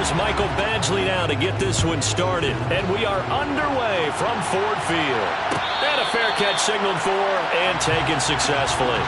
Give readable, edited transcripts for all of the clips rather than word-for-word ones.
Here's Michael Badgley now to get this one started. And we are underway from Ford Field. And a fair catch signaled for and taken successfully.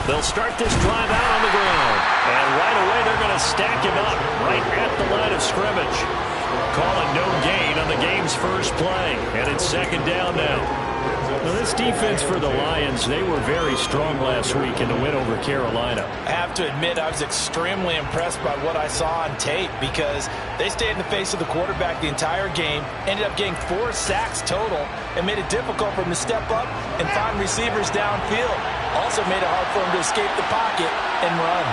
They'll start this drive out on the ground. And right away, they're going to stack him up right at the line of scrimmage. Call it no gain on the game's first play. And it's second down now. Now, this defense for the Lions, they were very strong last week in the win over Carolina. I have to admit, I was extremely impressed by what I saw on tape because they stayed in the face of the quarterback the entire game, ended up getting 4 sacks total, and made it difficult for him to step up and find receivers downfield. Also made it hard for him to escape the pocket and run.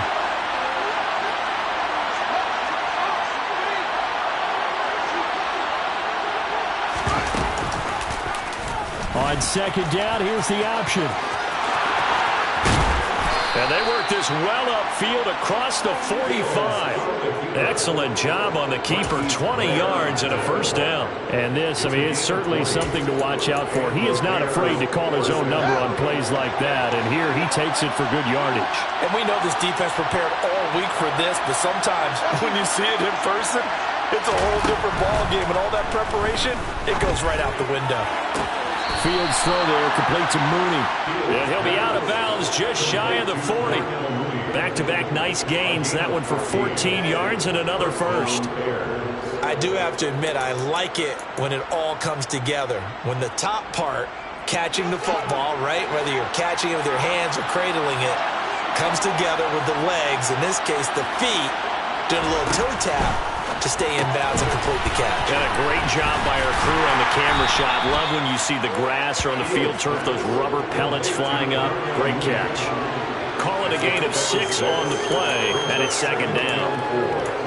On second down, here's the option. And they work this well upfield across the 45. Excellent job on the keeper. 20 yards and a first down. And this, I mean, it's certainly something to watch out for. He is not afraid to call his own number on plays like that. And here he takes it for good yardage. And we know this defense prepared all week for this, but sometimes when you see it in person, it's a whole different ball game. And all that preparation, it goes right out the window. Fields throw there, complete to Mooney. And he'll be out of bounds just shy of the 40. Back-to-back nice gains. That one for 14 yards and another first. I do have to admit, I like it when it all comes together. When the top part, catching the football, right, whether you're catching it with your hands or cradling it, comes together with the legs, in this case the feet, doing a little toe tap to stay in bounds and complete the catch. And a great job by our crew on the camera shot. Love when you see the grass or on the field turf, those rubber pellets flying up. Great catch. Call it a gain of 6 on the play, and it's second down.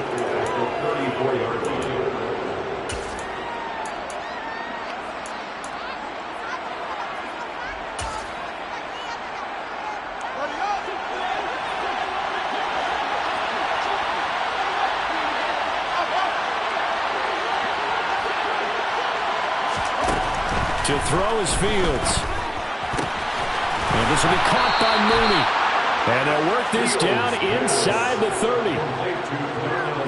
To throw is Fields. And this will be caught by Mooney. And they'll work this down inside the 30.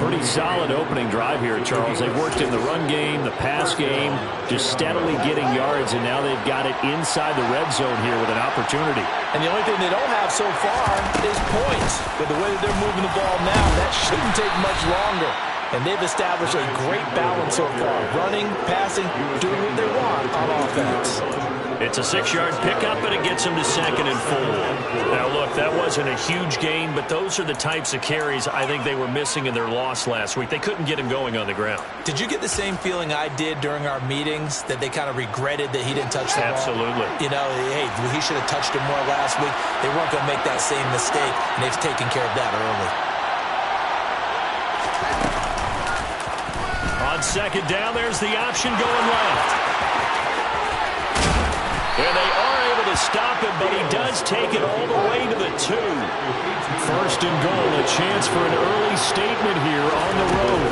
Pretty solid opening drive here, Charles. They've worked in the run game, the pass game, just steadily getting yards, and now they've got it inside the red zone here with an opportunity. And the only thing they don't have so far is points. With the way that they're moving the ball now, that shouldn't take much longer. And they've established a great balance so far. Running, passing, doing what they want on offense. It's a 6-yard pickup, and it gets them to second and 4. Now, look, that wasn't a huge gain, but those are the types of carries I think they were missing in their loss last week. They couldn't get him going on the ground. Did you get the same feeling I did during our meetings, that they kind of regretted that he didn't touch the ball? Absolutely. You know, hey, he should have touched him more last week. They weren't going to make that same mistake, and they've taken care of that early. On second down, there's the option going left. And they are able to stop him, but he does take it all the way to the 2. First and goal, a chance for an early statement here on the road.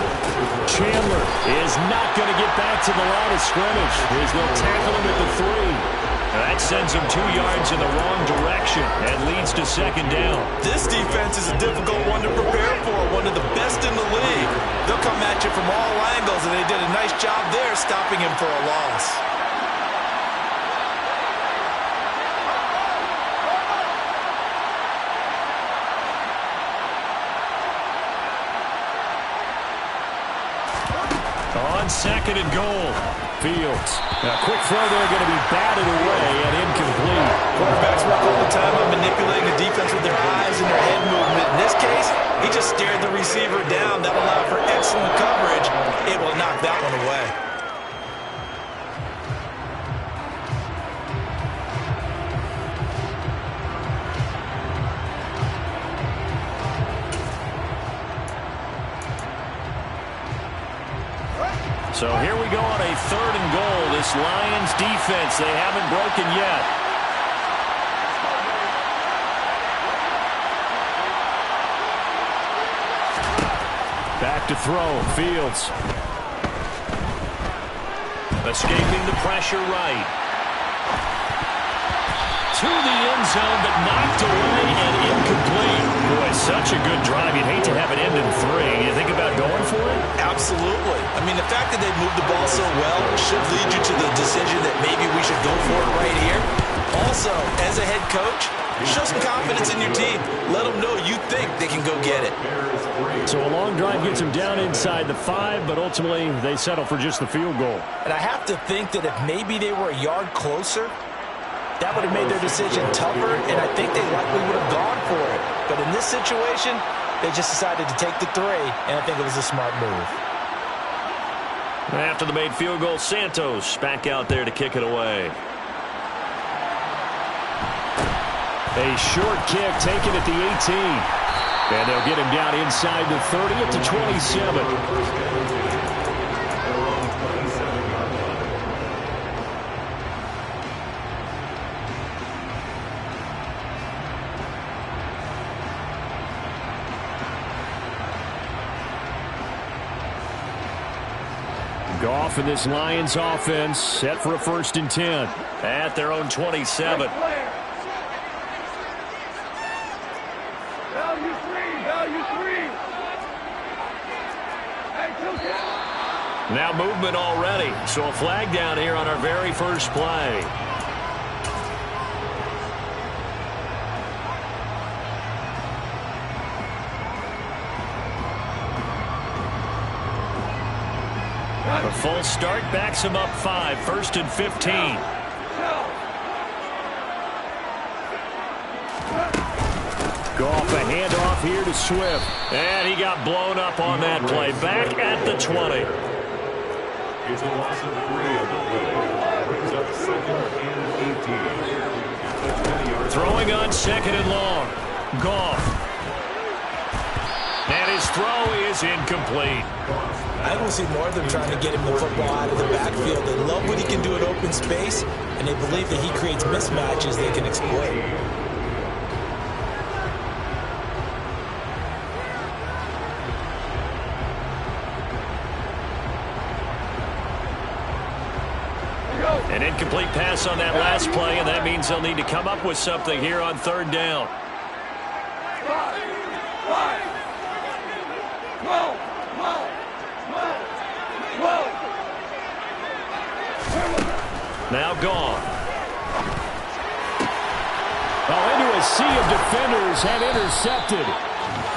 Chandler is not going to get back to the line of scrimmage as they'll tackle him at the 3. That sends him 2 yards in the wrong direction and leads to second down. This defense is a difficult one to prepare for, one of the best in the league. They'll come at you from all angles, and they did a nice job there stopping him for a loss. On second and goal, Fields. A quick throw there, going to be batted away and incomplete. Quarterbacks work all the time on manipulating the defense with their eyes and their head movement. In this case, he just stared the receiver down. That will allow for excellent coverage. It will knock that one away. So here we go on a 3rd and goal. This Lions defense, they haven't broken yet. Back to throw. Fields. Escaping the pressure right. To the end zone, but knocked away and incomplete. Boy, such a good drive. You'd hate to have it end in 3. You think about going for it? Absolutely. I mean, the fact that they moved the ball so well should lead you to the decision that maybe we should go for it right here. Also, as a head coach, show some confidence in your team. Let them know you think they can go get it. So a long drive gets them down inside the 5, but ultimately they settle for just the field goal. And I have to think that if maybe they were a yard closer, that would have made their decision tougher, and I think they likely would have gone for it. But in this situation, they just decided to take the 3, and I think it was a smart move. After the made field goal, Santos back out there to kick it away. A short kick taken at the 18. And they'll get him down inside the 30 at the 27. Goff and this Lions offense set for a 1st and 10 at their own 27. Now movement already, so a flag down here on our very first play. A full start backs him up 5, 1st and 15. Goff, a handoff here to Swift. And he got blown up on that play. Back at the 20. It's a loss of 3 on the play. Brings up 2nd and 18. Throwing on 2nd and long. Goff. And his throw is incomplete. I will see more of them trying to get him the football out of the backfield. They love what he can do in open space, and they believe that he creates mismatches they can exploit. An incomplete pass on that last play, and that means they'll need to come up with something here on 3rd down. 5, 12. Now gone. Oh, into a sea of defenders and intercepted.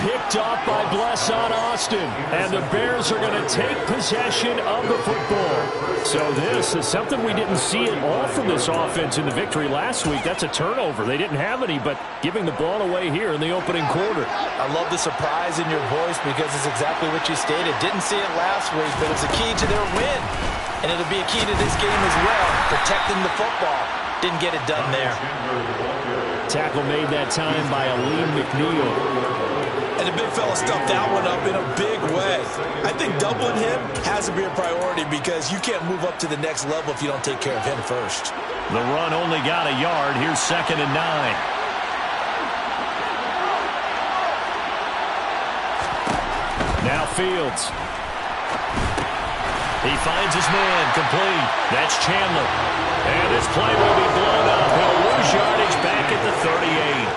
Picked off by Blesson Austin. And the Bears are going to take possession of the football. So this is something we didn't see at all from this offense in the victory last week. That's a turnover. They didn't have any, but giving the ball away here in the opening quarter. I love the surprise in your voice because it's exactly what you stated. Didn't see it last week, but it's a key to their win. And it'll be a key to this game as well, protecting the football. Didn't get it done there. Tackle made that time by Aleem McNeil. And the big fella stuffed that one up in a big way. I think doubling him has to be a priority because you can't move up to the next level if you don't take care of him first. The run only got a yard. Here's 2nd and 9. Now Fields. He finds his man, complete. That's Chandler. And this play will be blown up. He'll lose yardage back at the 38.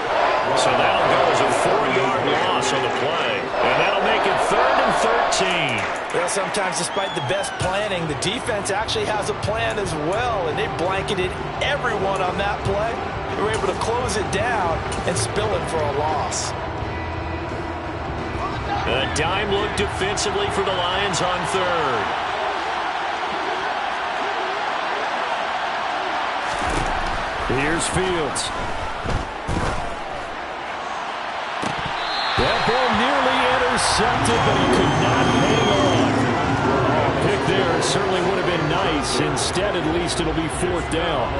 So that'll go as a 4-yard loss on the play. And that'll make it 3rd and 13. Well, sometimes despite the best planning, the defense actually has a plan as well. And they blanketed everyone on that play. They were able to close it down and spill it for a loss. A dime look defensively for the Lions on 3rd. Here's Fields. That ball nearly intercepted, but he could not hang on. Pick there certainly would have been nice. Instead, at least, it'll be 4th down.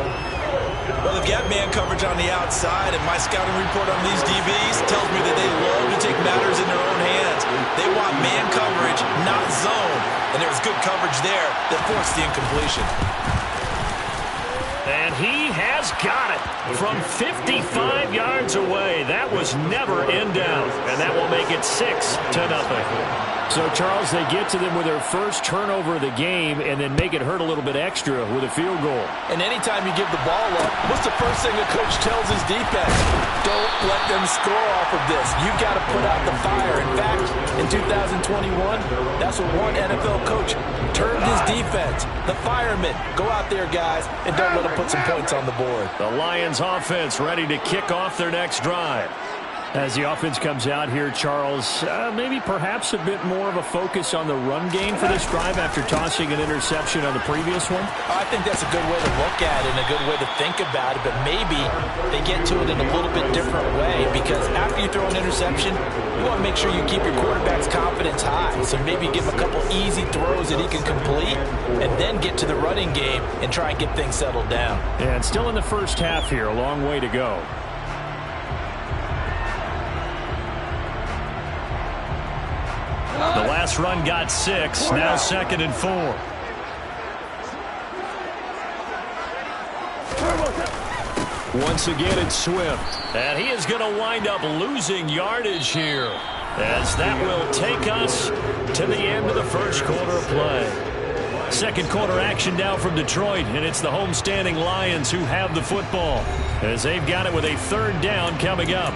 Well, they've got man coverage on the outside, and my scouting report on these DBs tells me that they love to take matters in their own hands. They want man coverage, not zone. and there was good coverage there that forced the incompletion. And he has got it from 55 yards away. That was never in doubt, and that will make it 6-0. So, Charles, they get to them with their first turnover of the game and then make it hurt a little bit extra with a field goal. And anytime you give the ball up, what's the first thing a coach tells his defense? Don't let them score off of this. You've got to put out the fire. In fact, in 2021, that's what one NFL coach termed his defense. The firemen. Go out there, guys, and don't let them put some points on the board. The Lions offense ready to kick off their next drive. As the offense comes out here, Charles, maybe perhaps a bit more of a focus on the run game for this drive after tossing an interception on the previous one? I think that's a good way to look at it and a good way to think about it, but maybe they get to it in a little bit different way because after you throw an interception, you want to make sure you keep your quarterback's confidence high. So maybe give him a couple easy throws that he can complete and then get to the running game and try and get things settled down. And still in the first half here, a long way to go. The last run got 6, now 2nd and 4. Once again, it's Swift. And he is going to wind up losing yardage here, as that will take us to the end of the first quarter of play. Second quarter action now from Detroit, and it's the homestanding Lions who have the football, as they've got it with a 3rd down coming up.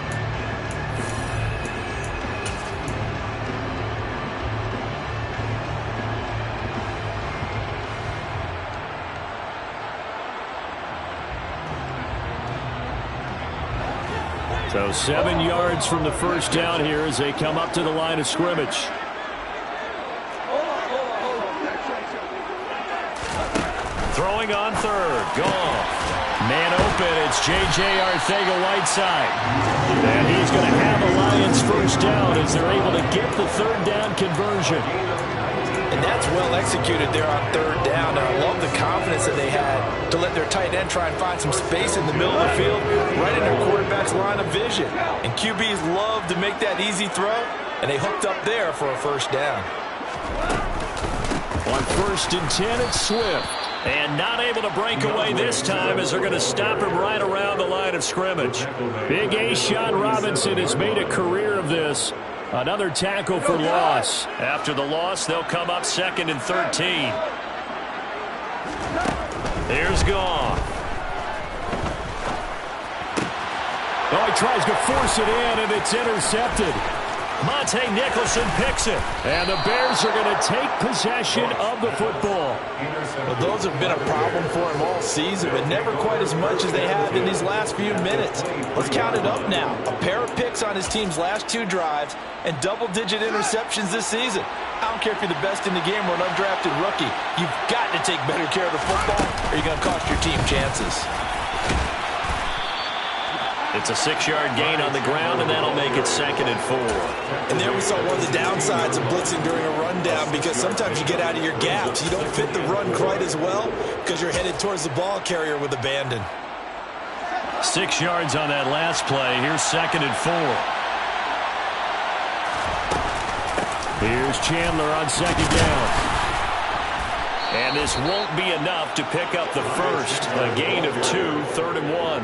So 7 yards from the first down here as they come up to the line of scrimmage. Throwing on 3rd. Gone. Man open. It's J.J. Arcega-Whiteside. And he's going to have a Lions first down as they're able to get the 3rd down conversion. And that's well executed there on 3rd down. And I love the confidence that they had to let their tight end try and find some space in the middle of the field, right in their quarterback's line of vision. And QBs love to make that easy throw, and they hooked up there for a first down. On 1st and 10, it's Swift. And not able to break away this time as they're going to stop him right around the line of scrimmage. Big ace Sean Robinson has made a career of this. Another tackle for loss. After the loss, they'll come up 2nd and 13. Here's Gone. Oh, he tries to force it in, and it's intercepted. Monte Nicholson picks it. And the Bears are going to take possession of the football. Well, those have been a problem for him all season, but never quite as much as they have in these last few minutes. Let's count it up now. A pair of picks on his team's last 2 drives and double-digit interceptions this season. I don't care if you're the best in the game or an undrafted rookie. You've got to take better care of the football or you're going to cost your team chances. It's a 6-yard gain on the ground, and that'll make it 2nd and 4. And there we saw one of the downsides of blitzing during a rundown, because sometimes you get out of your gaps. You don't fit the run quite as well because you're headed towards the ball carrier with abandon. 6 yards on that last play. Here's 2nd and 4. Here's Chandler on 2nd down. And this won't be enough to pick up the first. A gain of 2, 3rd and 1.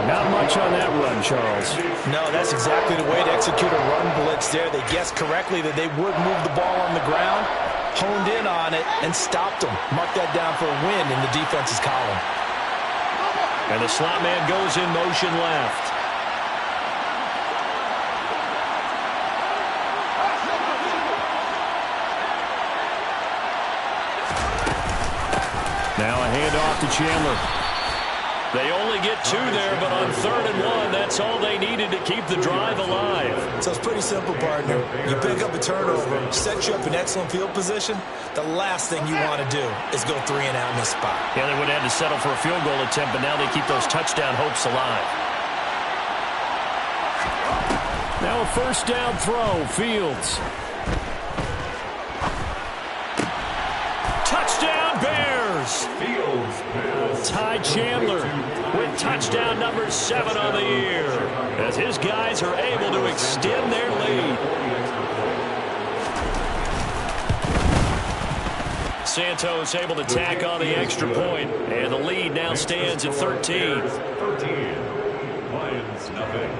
Not much on that run, Charles. No, that's exactly the way to execute a run blitz there. They guessed correctly that they would move the ball on the ground, honed in on it, and stopped them. Mark that down for a win in the defense's column. And the slot man goes in motion left. Now a handoff to Chandler. They only get 2 there, but on 3rd and 1, that's all they needed to keep the drive alive. So it's pretty simple, partner. You pick up a turnover, set you up in excellent field position. The last thing you want to do is go 3 and out in this spot. Yeah, they would have had to settle for a field goal attempt, but now they keep those touchdown hopes alive. Now a first down throw, Fields. Touchdown, Bears! Ty Chandler with touchdown number 7 on the year, as his guys are able to extend their lead. Santos able to tack on the extra point, and the lead now stands at 13. 13. Lions, nothing.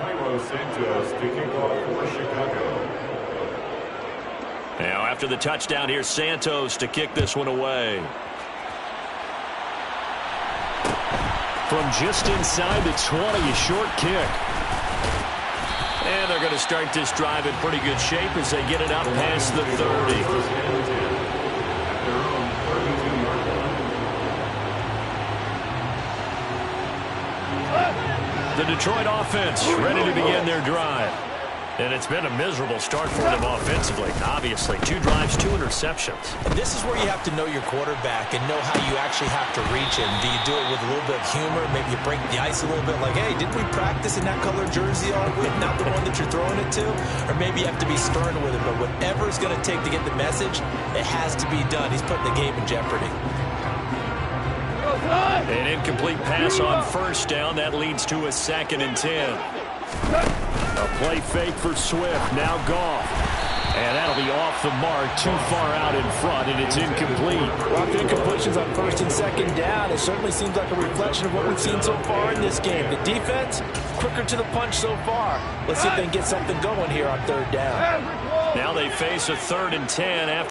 Cairo Santos to kick off for Chicago. Now, after the touchdown, here's Santos to kick this one away. From just inside the 20, a short kick. And they're going to start this drive in pretty good shape as they get it up past the 30. The Detroit offense ready to begin their drive. And it's been a miserable start for them offensively. Obviously, 2 drives, 2 interceptions. And this is where you have to know your quarterback and know how you actually have to reach him. Do you do it with a little bit of humor? Maybe you break the ice a little bit like, hey, didn't we practice in that color jersey all week, not the one that you're throwing it to? Or maybe you have to be stern with him. But whatever it's going to take to get the message, it has to be done. He's putting the game in jeopardy. An incomplete pass on first down. That leads to a 2nd and 10. A play fake for Swift. Now Goff. And that'll be off the mark. Too far out in front, and it's incomplete. Well, the incompletions on 1st and 2nd down, it certainly seems like a reflection of what we've seen so far in this game. The defense, quicker to the punch so far. Let's see if they can get something going here on 3rd down. Now they face a 3rd and 10 after.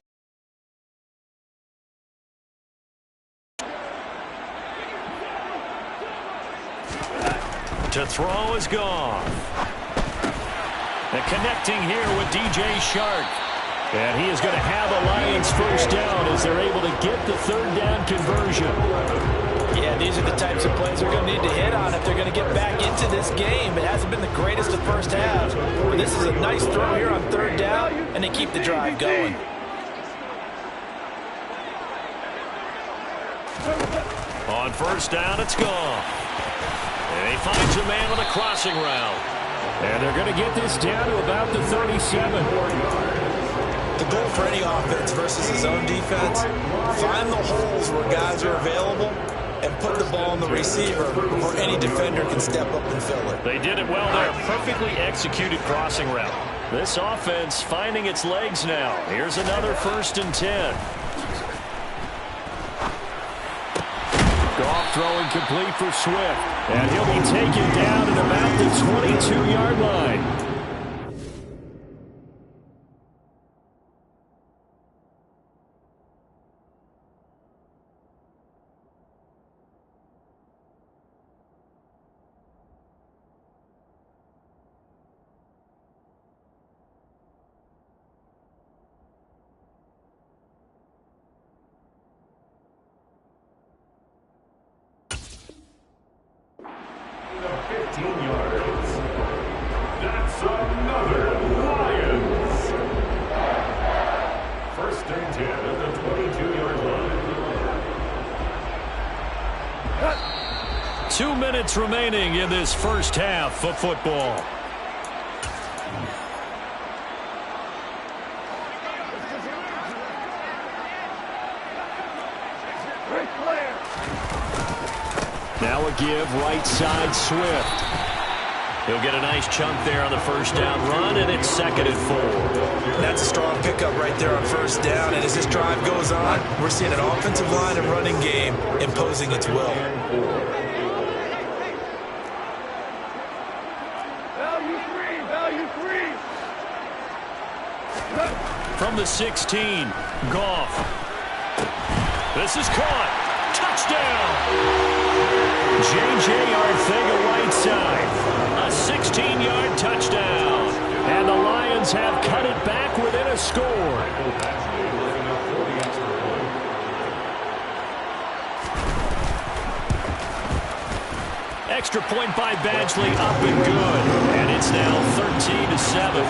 To throw is Goff. And connecting here with DJ Shark. And he is going to have a Lions first down as they're able to get the 3rd down conversion. Yeah, these are the types of plays they're going to need to hit on if they're going to get back into this game. It hasn't been the greatest of first halves, but this is a nice throw here on 3rd down, and they keep the drive going. On first down, it's Goff. And he finds a man on the crossing route. And they're going to get this down to about the 37. The goal for any offense versus his own defense, find the holes where guys are available and put the ball on the receiver before any defender can step up and fill it. They did it well there. Perfectly executed crossing route. This offense finding its legs now. Here's another 1st and 10. Goff throwing complete for Swift. And he'll be taken down at about the 22-yard line. That's another Lions. 1st and 10 at the 22-yard line. 2 minutes remaining in this first half of football. Now a give right side Swift. He'll get a nice chunk there on the first down run, and it's 2nd and 4. That's a strong pickup right there on first down, and as this drive goes on, we're seeing an offensive line and running game imposing its will. From the 16, Goff. This is caught. Touchdown! J.J. Arthega right side. A 16-yard touchdown. And the Lions have cut it back within a score. Extra point by Badgley, up and good. And it's now 13-7.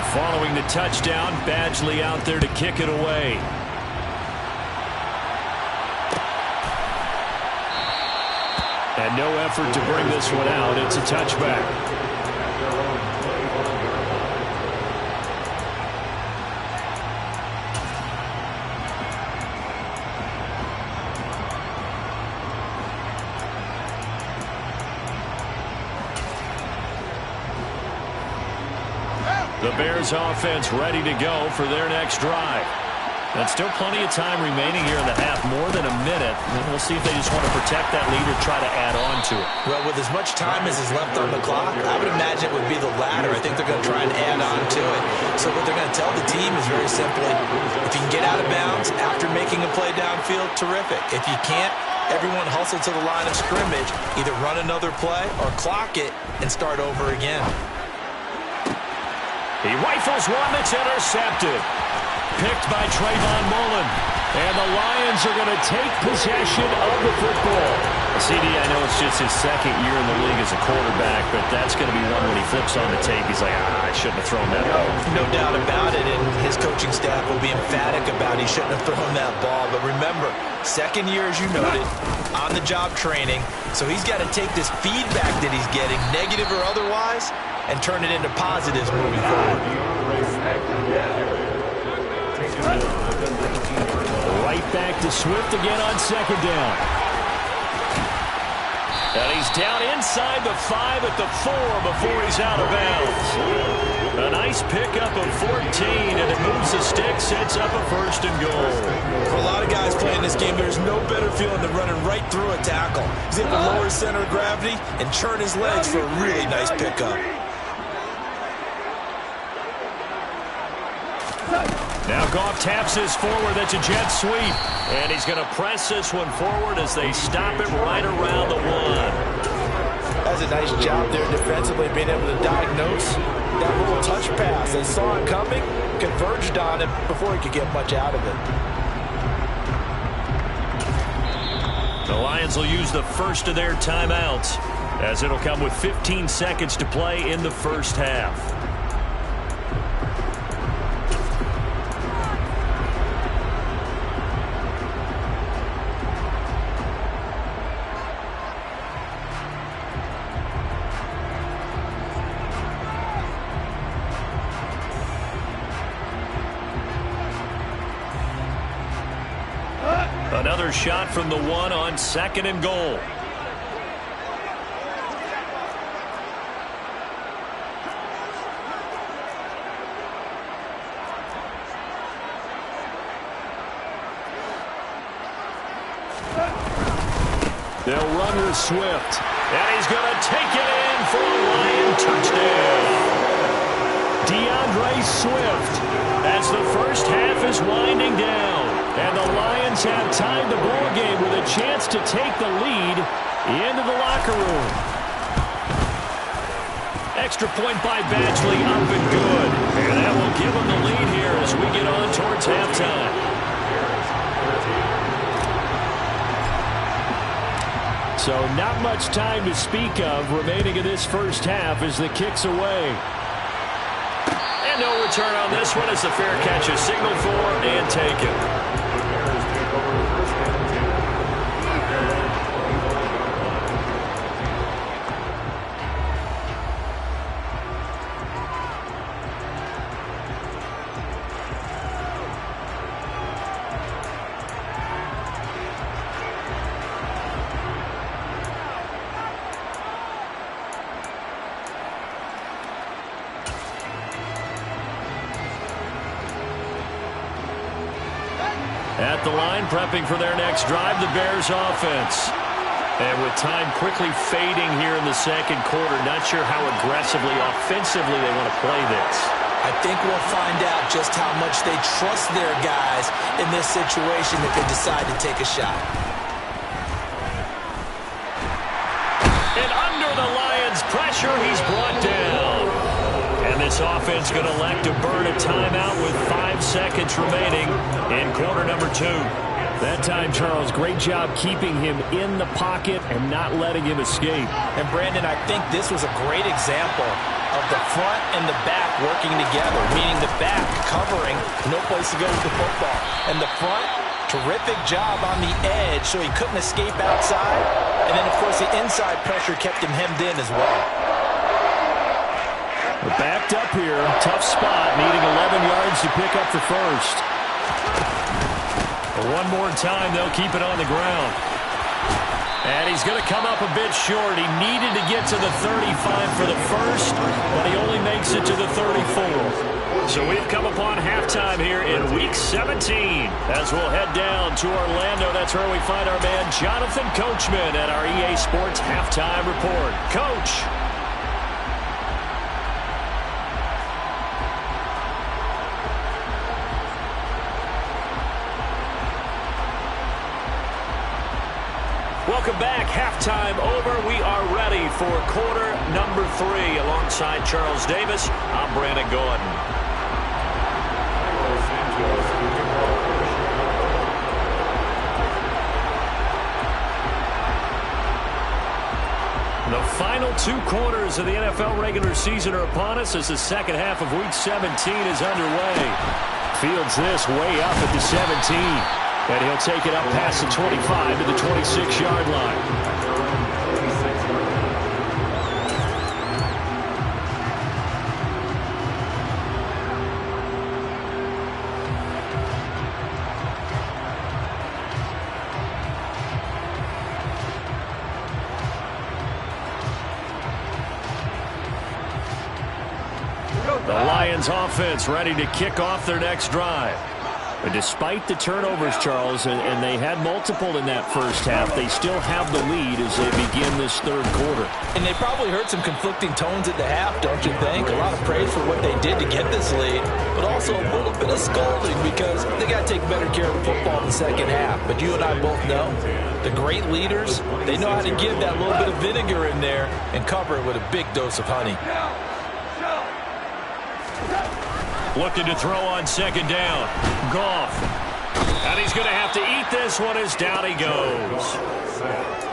Following the touchdown, Badgley out there to kick it away. And no effort to bring this one out. It's a touchback. The Bears offense ready to go for their next drive. And still plenty of time remaining here in the half, more than a minute. And we'll see if they just want to protect that lead or try to add on to it. Well, with as much time as is left on the clock, I would imagine it would be the latter. I think they're going to try and add on to it. So what they're going to tell the team is very simply, if you can get out of bounds after making a play downfield, terrific. If you can't, everyone hustle to the line of scrimmage, either run another play or clock it and start over again. He rifles one that's intercepted. Picked by Trayvon Mullen. And the Lions are going to take possession of the football. CD, I know it's just his second year in the league as a quarterback, but that's going to be one when he flips on the tape. He's like, I shouldn't have thrown that ball. No doubt about it, and his coaching staff will be emphatic about he shouldn't have thrown that ball. But remember, second year, as you noted, on-the-job training, so he's got to take this feedback that he's getting, negative or otherwise, and turn it into positives moving forward. Right back to Swift again on second down. And he's down inside the 5 at the 4 before he's out of bounds. A nice pickup of 14, and it moves the stick, sets up a first and goal. For a lot of guys playing this game, there's no better feeling than running right through a tackle. He's able to lower his center of gravity and churn his legs for a really nice pickup. Now Goff taps this forward. That's a jet sweep. And he's going to press this one forward as they stop it right around the 1. That's a nice job there defensively, being able to diagnose that little touch pass. They saw it coming, converged on it before he could get much out of it. The Lions will use the first of their timeouts, as it'll come with 15 seconds to play in the first half. Another shot from the 1 on second and goal. They'll run with Swift. And he's going to take it in for a Lion touchdown. DeAndre Swift, as the first half is winding down. And the Lions have tied the ball game with a chance to take the lead into the locker room. Extra point by Badgley, up and good. And that will give them the lead here as we get on towards halftime. So not much time to speak of remaining in this first half as the kick's away. And no return on this one as the fair catch is signaled for and taken. At the line, prepping for their next drive, the Bears offense. And with time quickly fading here in the second quarter, not sure how aggressively, offensively they want to play this. I think we'll find out just how much they trust their guys in this situation if they decide to take a shot. And under the Lions' pressure, he's brought down. And this offense going to elect to burn a timeout with 5 seconds remaining in quarter number 2. That time, Charles, great job keeping him in the pocket and not letting him escape. And, Brandon, I think this was a great example of the front and the back working together, meaning the back covering, no place to go with the football. And the front, terrific job on the edge so he couldn't escape outside. And then, of course, the inside pressure kept him hemmed in as well. We're backed up here. Tough spot, needing 11 yards to pick up the first. But one more time, they'll keep it on the ground. And he's going to come up a bit short. He needed to get to the 35 for the first, but he only makes it to the 34. So we've come upon halftime here in Week 17. As we'll head down to Orlando, that's where we find our man Jonathan Coachman at our EA Sports Halftime Report. Coach. Welcome back. Halftime over. We are ready for quarter number 3. Alongside Charles Davis, I'm Brandon Gordon. The final 2 quarters of the NFL regular season are upon us as the second half of Week 17 is underway. Fields this way up at the 17. And he'll take it up past the 25 to the 26-yard line. The Lions offense ready to kick off their next drive. But despite the turnovers, Charles, and they had multiple in that first half, they still have the lead as they begin this third quarter. And they probably heard some conflicting tones at the half, don't you think? A lot of praise for what they did to get this lead, but also a little bit of scolding because they got to take better care of the football in the second half. But you and I both know the great leaders, they know how to give that little bit of vinegar in there and cover it with a big dose of honey. Looking to throw on second down. Goff. And he's going to have to eat this one as down he goes.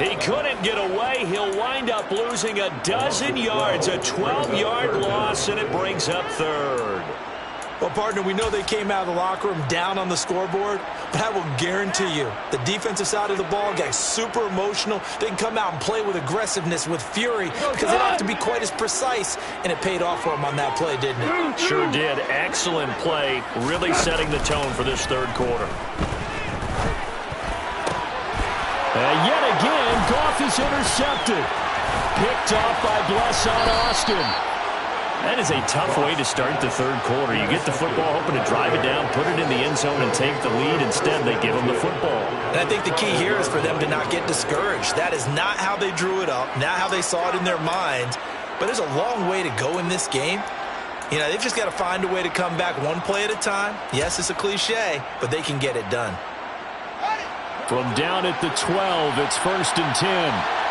He couldn't get away. He'll wind up losing a dozen yards, a 12-yard loss, and it brings up third. Well, partner, we know they came out of the locker room down on the scoreboard, but I will guarantee you the defensive side of the ball got super emotional. They can come out and play with aggressiveness, with fury, because they don't have to be quite as precise, and it paid off for them on that play, didn't it? Sure did. Excellent play, really setting the tone for this third quarter. And yet again, Goff is intercepted. Picked off by Blesson Austin. That is a tough way to start the third quarter. You get the football, hoping to drive it down, put it in the end zone, and take the lead. Instead, they give them the football. And I think the key here is for them to not get discouraged. That is not how they drew it up, not how they saw it in their minds. But there's a long way to go in this game. You know, they've just got to find a way to come back one play at a time. Yes, it's a cliche, but they can get it done. From down at the 12, it's 1st and 10.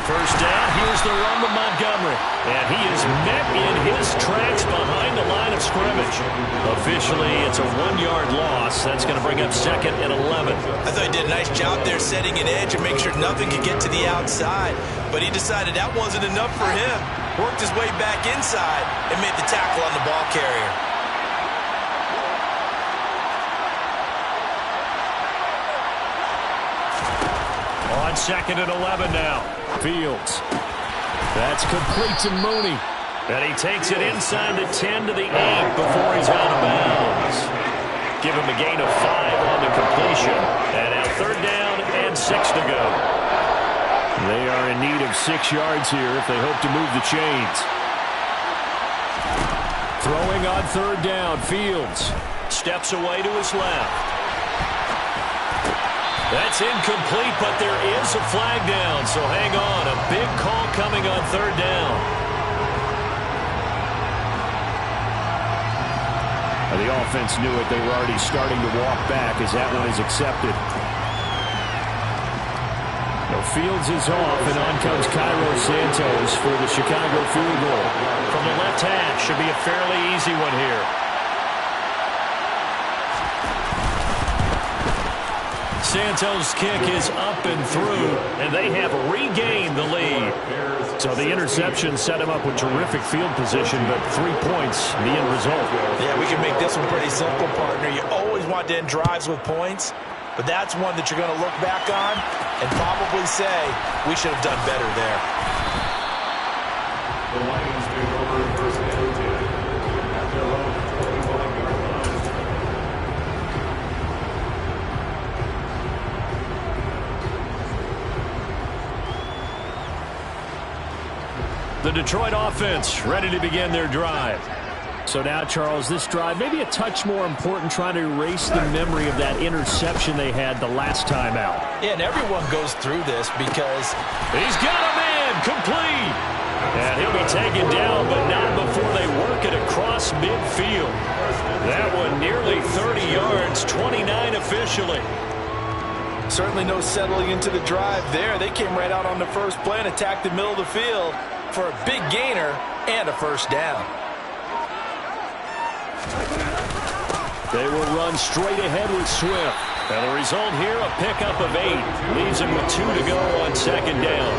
First down, here's the run to Montgomery. And he is met in his tracks behind the line of scrimmage. Officially, it's a 1-yard loss. That's going to bring up 2nd and 11. I thought he did a nice job there setting an edge and make sure nothing could get to the outside. But he decided that wasn't enough for him. Worked his way back inside and made the tackle on the ball carrier. On 2nd and 11 now. Fields. That's complete to Mooney. And he takes it inside the 10 to the 8 before he's out of bounds. Give him a gain of 5 on the completion. And now 3rd down and 6 to go. They are in need of 6 yards here if they hope to move the chains. Throwing on 3rd down, Fields. Steps away to his left. That's incomplete, but there is a flag down, so hang on. A big call coming on 3rd down. The offense knew it. They were already starting to walk back as that one is accepted. No, Fields is off, and on comes Cairo Santos for the Chicago field goal. From the left hash, should be a fairly easy one here. Santos' kick is up and through, and they have regained the lead. So the interception set him up with terrific field position, but 3 points, the end result. Yeah, we can make this one pretty simple, partner. You always want to end drives with points, but that's one that you're going to look back on and probably say, we should have done better there. The Lions take over 1st and 10 at their own 21-yard line. The Detroit offense ready to begin their drive. So now, Charles, this drive maybe a touch more important, trying to erase the memory of that interception they had the last time out. Yeah, and everyone goes through this because he's got a man complete. And he'll be taken down, but not before they work it across midfield. That one nearly 30 yards, 29 officially. Certainly no settling into the drive there. They came right out on the first play and attacked the middle of the field for a big gainer and a first down. They will run straight ahead with Swift. And the result here, a pickup of 8. Leaves him with 2 to go on second down.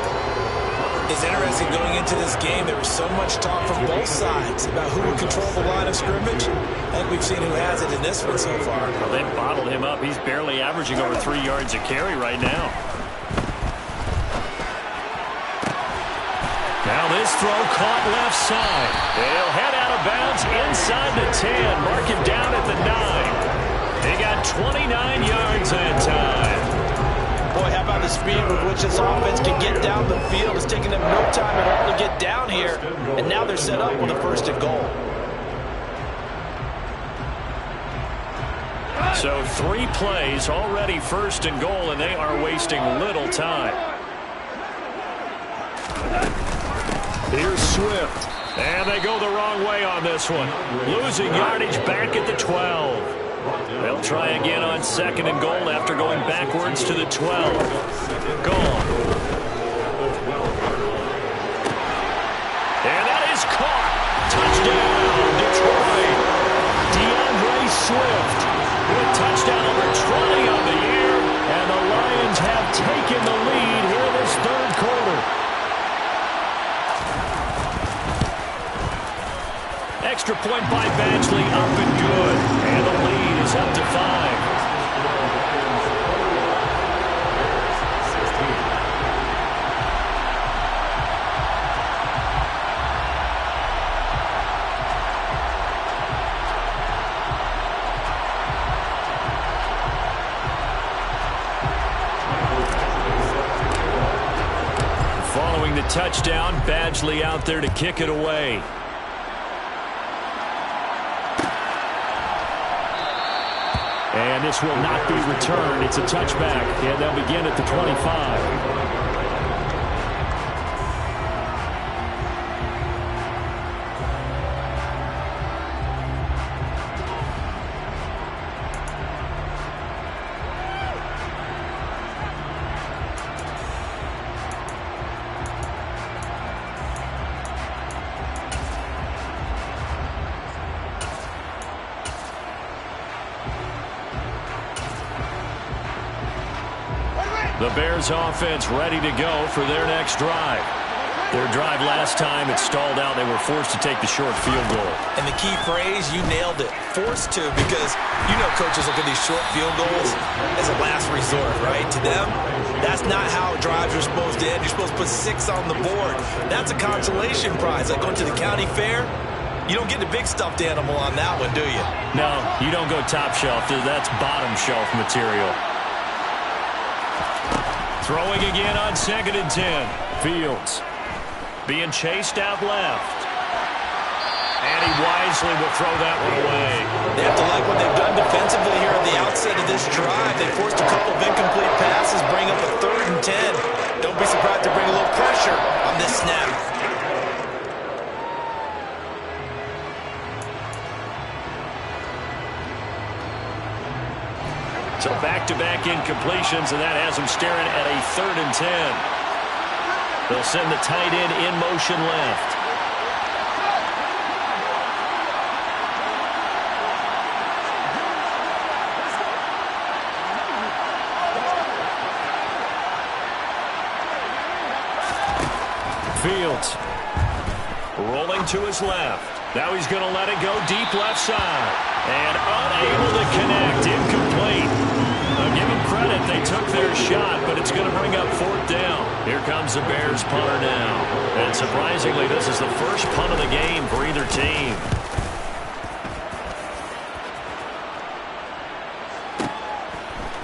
It's interesting going into this game. There was so much talk from both sides about who would control the line of scrimmage. I think we've seen who has it in this one so far. Well, they've bottled him up. He's barely averaging over 3 yards a carry right now. Now this throw caught left side. He'll head out of bounds inside the 10. Mark him down at the 9. He got 29 yards that time. Boy, how about the speed with which this offense can get down the field? It's taking them no time at all to get down here. And now they're set up with a first and goal. So 3 plays already first and goal, and they are wasting little time. Here's Swift. And they go the wrong way on this one. Losing yardage back at the 12. They'll try again on second and goal after going backwards to the 12. Gone. And that is caught. Touchdown, Detroit. DeAndre Swift with touchdown number 20 on the year. And the Lions have taken the lead here in this third quarter. Extra point by Badgley, up and good. And the lead is up to 5. Following the touchdown, Badgley out there to kick it away. And this will not be returned. It's a touchback, and they'll begin at the 25. The Bears offense ready to go for their next drive. Their drive last time, it stalled out. They were forced to take the short field goal. And the key phrase, you nailed it. Forced to, because you know coaches look at these short field goals as a last resort, right? To them, that's not how drives are supposed to end. You're supposed to put 6 on the board. That's a consolation prize. Like going to the county fair, you don't get the big stuffed animal on that one, do you? No, you don't go top shelf. That's bottom shelf material. Throwing again on second and 10. Fields being chased out left. And he wisely will throw that one away. They have to like what they've done defensively here at the outset of this drive. They forced a couple of incomplete passes, bring up a 3rd and 10. Don't be surprised to bring a little pressure on this snap. So back-to-back incompletions, and that has them staring at a 3rd and 10. They'll send the tight end in motion left. Fields rolling to his left. Now he's going to let it go deep left side. And unable to connect. Incomplete. Give them credit. They took their shot, but it's going to bring up 4th down. Here comes the Bears punter now. And surprisingly, this is the first punt of the game for either team.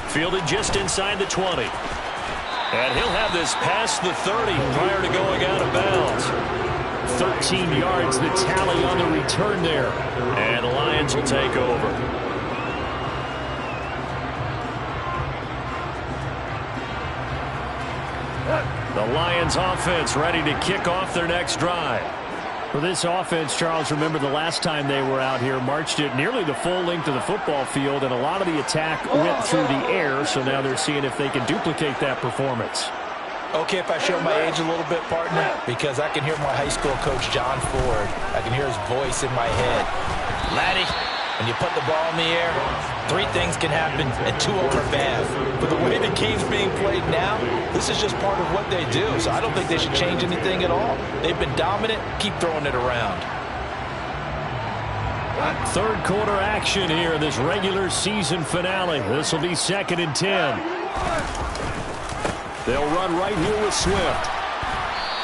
Fielded just inside the 20. And he'll have this past the 30 prior to going out of bounds. 13 yards, the tally on the return there. And the Lions will take over. The Lions offense ready to kick off their next drive. For this offense, Charles, remember the last time they were out here, marched it nearly the full length of the football field, and a lot of the attack went through the air, so now they're seeing if they can duplicate that performance. Okay, if I show my age a little bit, partner, because I can hear my high school coach, John Ford. I can hear his voice in my head. Laddie, when you put the ball in the air, 3 things can happen, and 2 of them are bad. But the way the game's being played now, this is just part of what they do, so I don't think they should change anything at all. They've been dominant. Keep throwing it around. Third quarter action here in this regular season finale. This will be 2nd and 10. They'll run right here with Swift.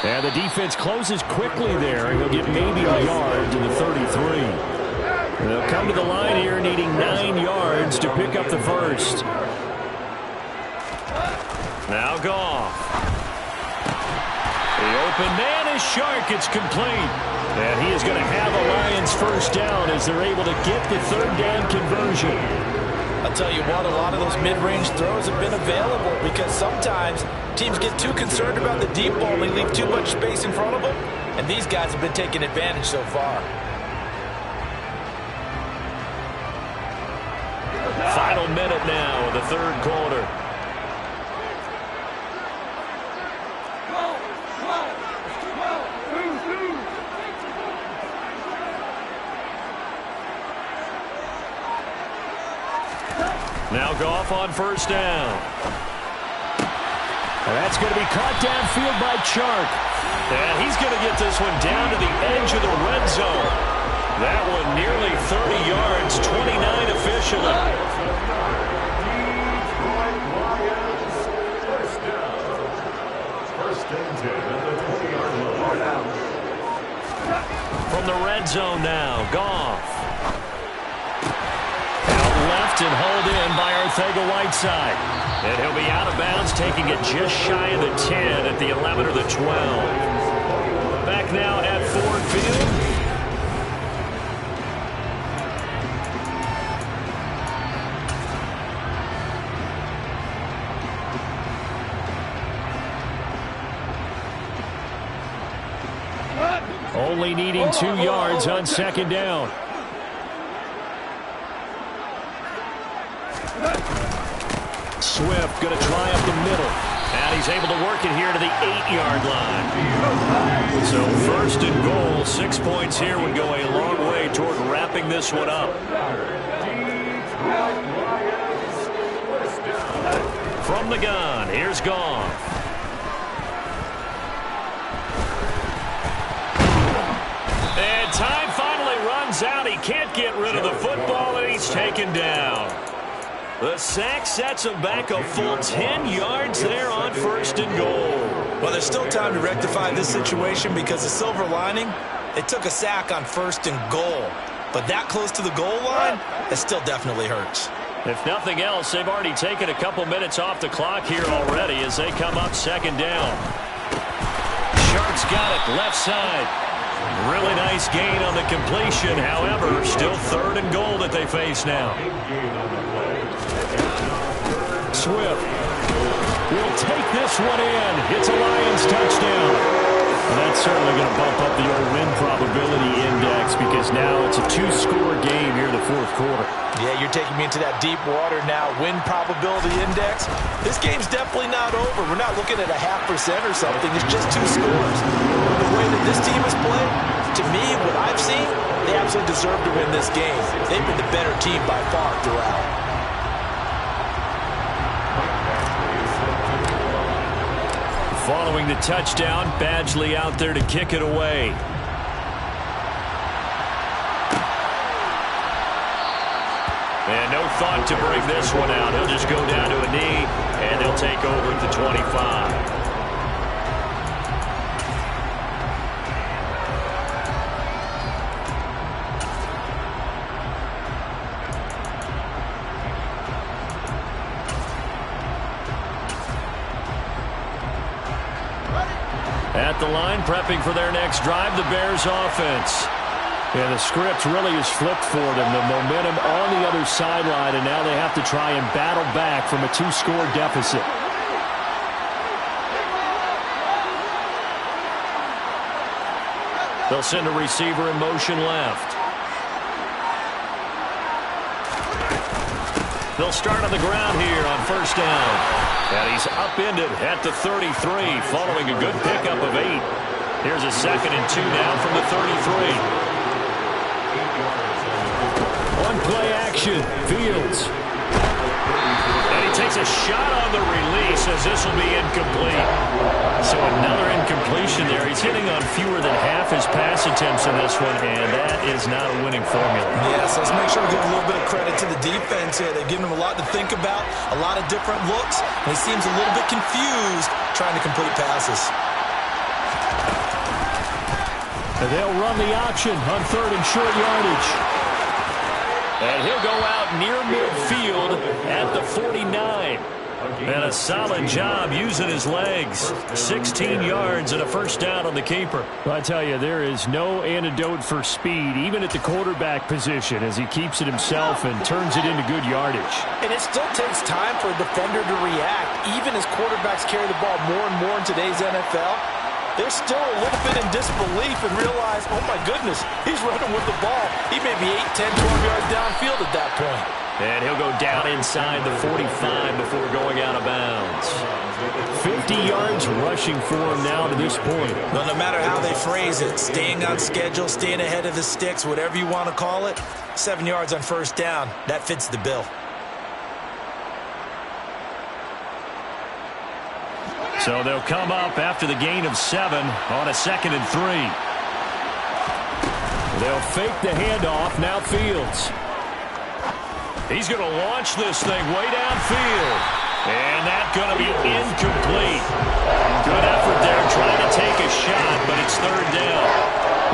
And the defense closes quickly there. He'll get maybe a yard to the 33. They'll come to the line here needing 9 yards to pick up the first. Now Goff. The open man is Shark. It's complete. And he is going to have a Lions first down as they're able to get the 3rd down conversion. I'll tell you what, a lot of those mid-range throws have been available because sometimes teams get too concerned about the deep ball and they leave too much space in front of them. And these guys have been taking advantage so far. Final minute now of the 3rd quarter. Now Goff on first down. And that's going to be caught downfield by Chark. And he's going to get this one down to the edge of the red zone. That one nearly 30 yards, 29 officially. From the red zone now, Goff. Left and hauled in by Arcega-Whiteside. And he'll be out of bounds, taking it just shy of the 10 at the 11 or the 12. Back now at Ford Field. Only needing 2 yards on 2nd down. Swift going to try up the middle. And he's able to work it here to the 8-yard line. So 1st and goal, 6 points here would go a long way toward wrapping this one up. From the gun, here's Goff. And time finally runs out. He can't get rid of the football, and he's taken down. The sack sets him back a full 10 yards there on 1st and goal. Well, there's still time to rectify this situation because the silver lining, they took a sack on 1st and goal. But that close to the goal line, it still definitely hurts. If nothing else, they've already taken a couple minutes off the clock here already as they come up 2nd down. Shark's got it left side. Really nice gain on the completion. However, still 3rd and goal that they face now. Swift will take this one in. It's a Lions touchdown. And that's certainly going to bump up the old win probability index because now it's a 2-score game here in the 4th quarter. Yeah, you're taking me into that deep water now. Win probability index. This game's definitely not over. We're not looking at a 0.5% or something. It's just 2 scores. The way that this team has played, to me, what I've seen, they absolutely deserve to win this game. They've been the better team by far throughout. Following the touchdown, Badgley out there to kick it away. And no thought to bring this one out. He'll just go down to a knee, and they'll take over at the 25. At the line, prepping for their next drive, the Bears offense. Yeah, the script really is flipped for them. The momentum on the other sideline, and now they have to try and battle back from a 2-score deficit. They'll send a receiver in motion left. They'll start on the ground here on first down. And he's upended at the 33 following a good pickup of 8. Here's a 2nd and 2 now from the 33. One play action. Fields. And he takes a shot on the release as this will be incomplete. So another incompletion there. He's hitting on fewer than half his pass attempts in this one, and that is not a winning formula. Yes, let's make sure we give a little bit of credit to the defense here. They've given him a lot to think about, a lot of different looks, and he seems a little bit confused trying to complete passes. And they'll run the option on 3rd and short yardage. And he'll go out near midfield at the 49. And a solid job using his legs. 16 yards and a first down on the keeper. Well, I tell you, there is no antidote for speed, even at the quarterback position, as he keeps it himself and turns it into good yardage. And it still takes time for a defender to react. Even as quarterbacks carry the ball more and more in today's NFL, they're still a little bit in disbelief and realize, oh my goodness, he's running with the ball. He may be 8, 10, 12 yards downfield at that point. And he'll go down inside the 45 before going out of bounds. 50 yards rushing for him now to this point. Well, no matter how they phrase it, staying on schedule, staying ahead of the sticks, whatever you want to call it, 7 yards on first down, that fits the bill. So they'll come up after the gain of 7 on a 2nd and 3. They'll fake the handoff, now Fields. He's going to launch this thing way downfield. And that's going to be incomplete. Good effort there trying to take a shot, but it's 3rd down.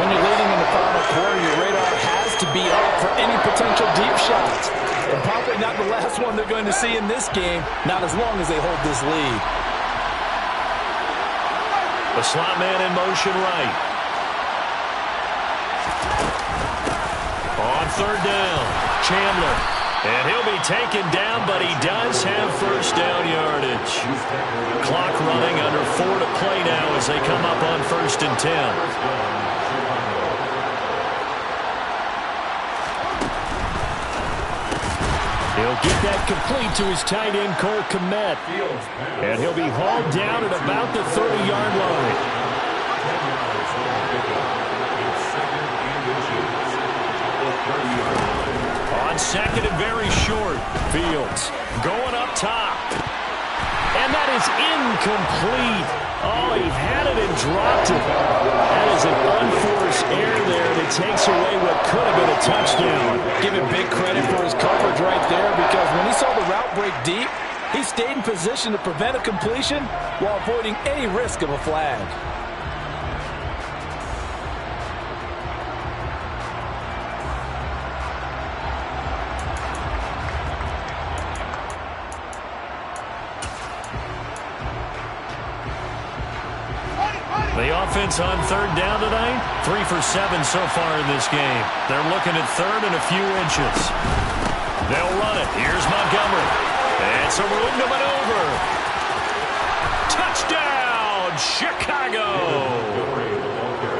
When you're leading in the final quarter, your radar has to be up for any potential deep shots. And probably not the last one they're going to see in this game, not as long as they hold this lead. The slot man in motion right. On 3rd down, Chandler. And he'll be taken down, but he does have first down yardage. Clock running, under 4 to play now as they come up on 1st and 10. He'll get that complete to his tight end, Cole Kmet. And he'll be hauled down at about the 30-yard line. On 2nd and very short, Fields going up top. And that is incomplete. Oh, he had it and dropped it. That is an unforced error there, and it takes away what could have been a touchdown. Give him big credit for his coverage right there, because when he saw the route break deep, he stayed in position to prevent a completion while avoiding any risk of a flag. The offense on 3rd down tonight, 3 for 7 so far in this game. They're looking at 3rd and a few inches. They'll run it. Here's Montgomery. And some room to maneuver. Touchdown, Chicago!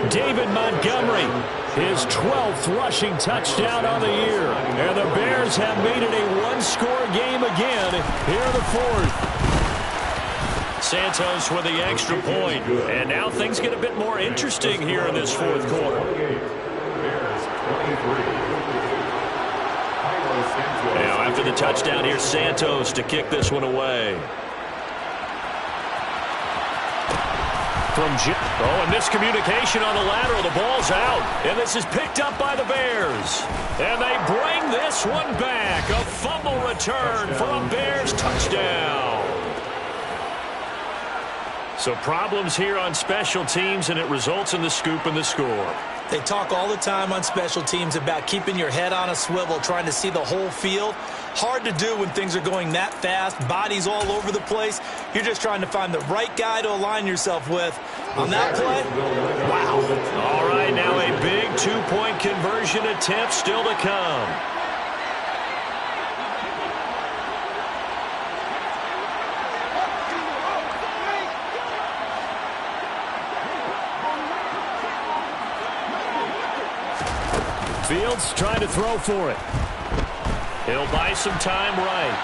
David Montgomery, his 12th rushing touchdown on the year. And the Bears have made it a 1-score game again here in the 4th. Santos with the extra point. And now things get a bit more interesting here in this 4th quarter. Now after the touchdown, here's Santos to kick this one away. And miscommunication on the lateral. The ball's out. And this is picked up by the Bears. And they bring this one back. A fumble return for a Bears touchdown. So problems here on special teams, and it results in the scoop and the score. They talk all the time on special teams about keeping your head on a swivel, trying to see the whole field. Hard to do when things are going that fast, bodies all over the place. You're just trying to find the right guy to align yourself with. On that play, wow. All right, now a big two-point conversion attempt still to come. Fields trying to throw for it. He'll buy some time right.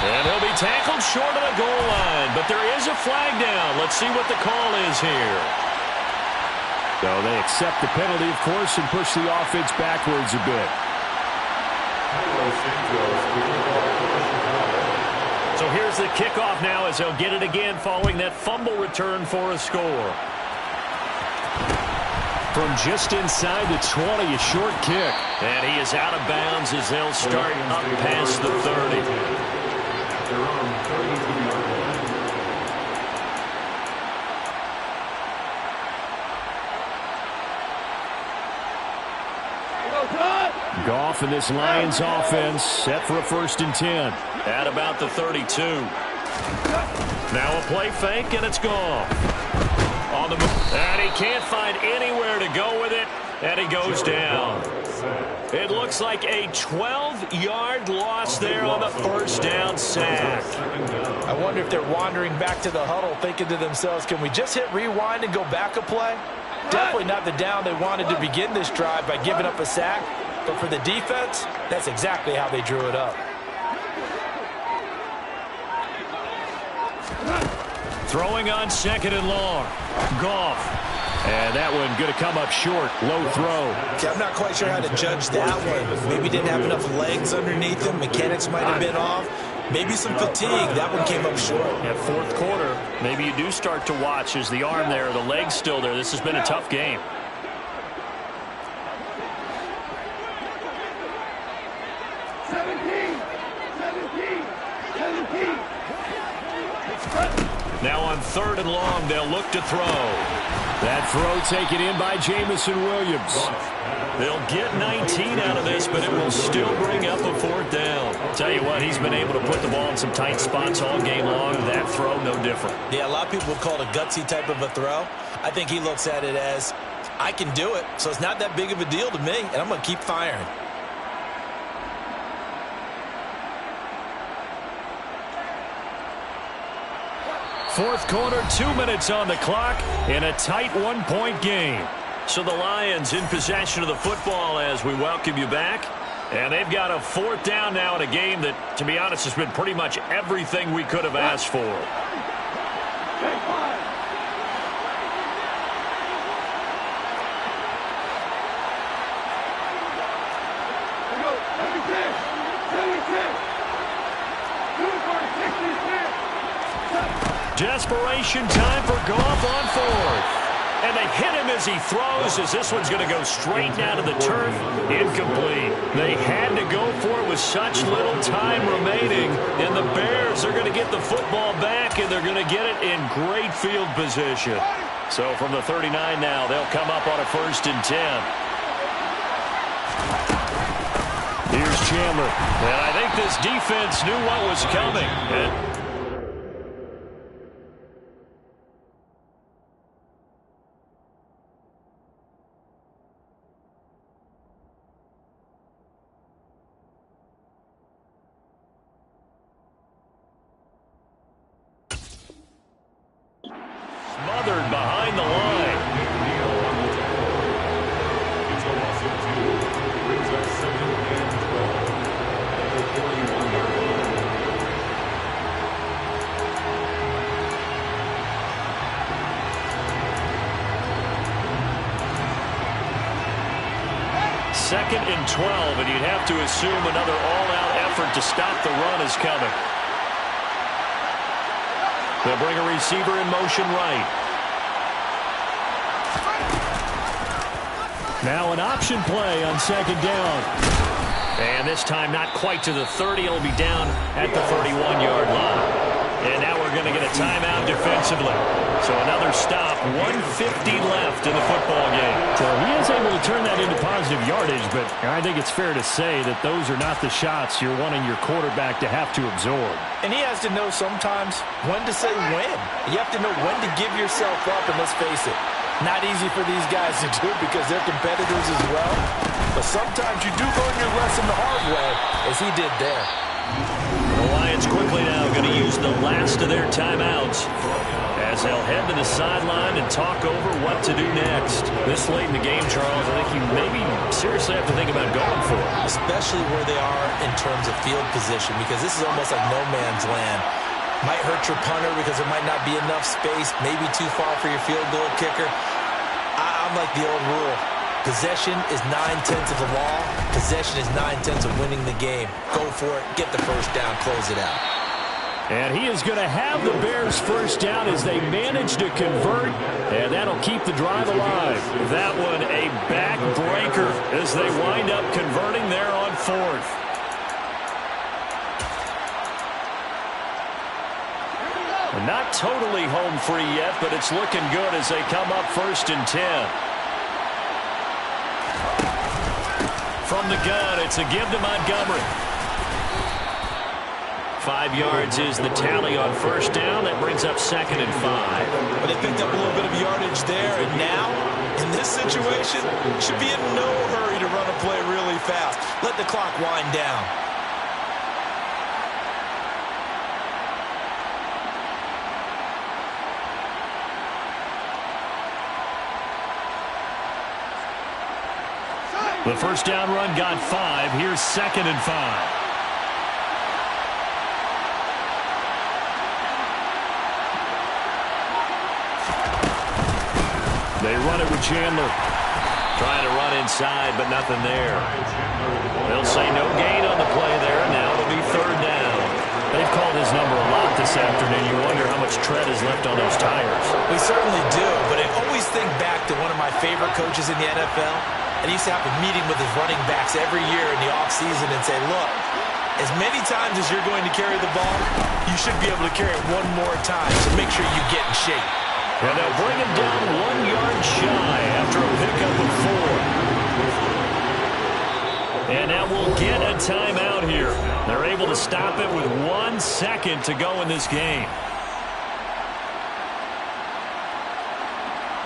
And he'll be tackled short of the goal line. But there is a flag down. Let's see what the call is here. So they accept the penalty, of course, and push the offense backwards a bit. So here's the kickoff now as they'll get it again following that fumble return for a score. From just inside the 20, a short kick. And he is out of bounds as they'll start up past the 30. Goff and this Lions offense set for a 1st and 10. At about the 32. Now a play fake, and it's gone. On the move, and he can't find anywhere to go with it, and he goes down. It looks like a 12-yard loss there on the 1st down sack. I wonder if they're wandering back to the huddle thinking to themselves, can we just hit rewind and go back a play? Definitely not the down they wanted to begin this drive by giving up a sack, but for the defense, that's exactly how they drew it up. Throwing on 2nd and long. Goff. And that one going to come up short. Low throw. I'm not quite sure how to judge that one. Maybe didn't have enough legs underneath him. Mechanics might have been off. Maybe some fatigue. That one came up short. At 4th quarter, maybe you do start to watch as the arm there, the leg's still there. This has been a tough game. Now on 3rd and long, they'll look to throw. That throw taken in by Jamison Williams. They'll get 19 out of this, but it will still bring up a 4th down. Tell you what, he's been able to put the ball in some tight spots all game long. That throw, no different. Yeah, a lot of people would call it a gutsy type of a throw. I think he looks at it as, I can do it, so it's not that big of a deal to me, and I'm going to keep firing. Fourth quarter, 2 minutes on the clock in a tight 1-point game. So the Lions in possession of the football as we welcome you back. And they've got a 4th down now in a game that, to be honest, has been pretty much everything we could have asked for. Desperation time for Goff on 4th. And they hit him as he throws, as this one's going to go straight down to the turf. Incomplete. They had to go for it with such little time remaining. And the Bears are going to get the football back, and they're going to get it in great field position. So from the 39 now, they'll come up on a 1st and 10. Here's Chandler. And I think this defense knew what was coming. Smothered behind the line. It's a loss of 2. Brings up 2nd and 2nd and 12, and you'd have to assume another all-out effort to stop the run is coming. They'll bring a receiver in motion right. Now an option play on 2nd down. And this time not quite to the 30. It'll be down at the 31-yard line. And now we're are going to get a timeout defensively. So another stop, 150 left in the football game. So he is able to turn that into positive yardage, but I think it's fair to say that those are not the shots you're wanting your quarterback to have to absorb. And he has to know sometimes when to say when. You have to know when to give yourself up, and let's face it, not easy for these guys to do because they're competitors as well. But sometimes you do learn your lesson the hard way, as he did there. The Lions quickly now going to use the last of their timeouts as they'll head to the sideline and talk over what to do next. This late in the game, Charles, I think you maybe seriously have to think about going for it. Especially where they are in terms of field position, because this is almost like no man's land. Might hurt your punter because there might not be enough space, maybe too far for your field goal kicker. I'm like the old rule. Possession is 9/10 of the law. Possession is 9/10 of winning the game. Go for it. Get the first down. Close it out. And he is going to have the Bears first down as they manage to convert, and that'll keep the drive alive. That one a backbreaker as they wind up converting there on fourth. Not totally home free yet, but it's looking good as they come up 1st and 10. From the gun, it's a give to Montgomery. 5 yards is the tally on first down. That brings up 2nd and 5. But they picked up a little bit of yardage there, and now, in this situation, should be in no hurry to run a play really fast. Let the clock wind down. The first down run got 5. Here's 2nd and 5. They run it with Chandler. Trying to run inside, but nothing there. They'll say no gain on the play there. Now it'll be 3rd down. They've called his number a lot this afternoon. You wonder how much tread is left on those tires. We certainly do, but I always think back to one of my favorite coaches in the NFL. And he used to have a meeting with his running backs every year in the offseason and say, look, as many times as you're going to carry the ball, you should be able to carry it one more time, so make sure you get in shape. And they'll bring him down 1 yard shy after a pickup of 4. And now we'll get a timeout here. They're able to stop it with 1 second to go in this game.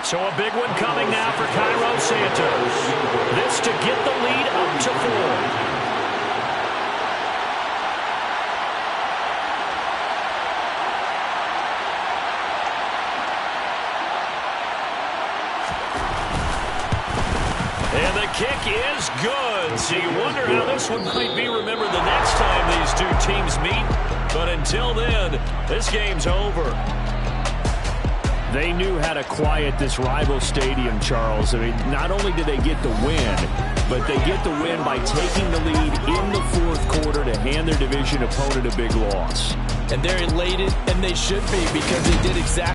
So a big one coming now for Cairo Santos. This to get the lead up to 4. And the kick is good. So you wonder how this one might be remembered the next time these two teams meet. But until then, this game's over. They knew how to quiet this rival stadium, Charles. I mean, not only did they get the win, but they get the win by taking the lead in the 4th quarter to hand their division opponent a big loss. And they're elated, and they should be, because they did exactly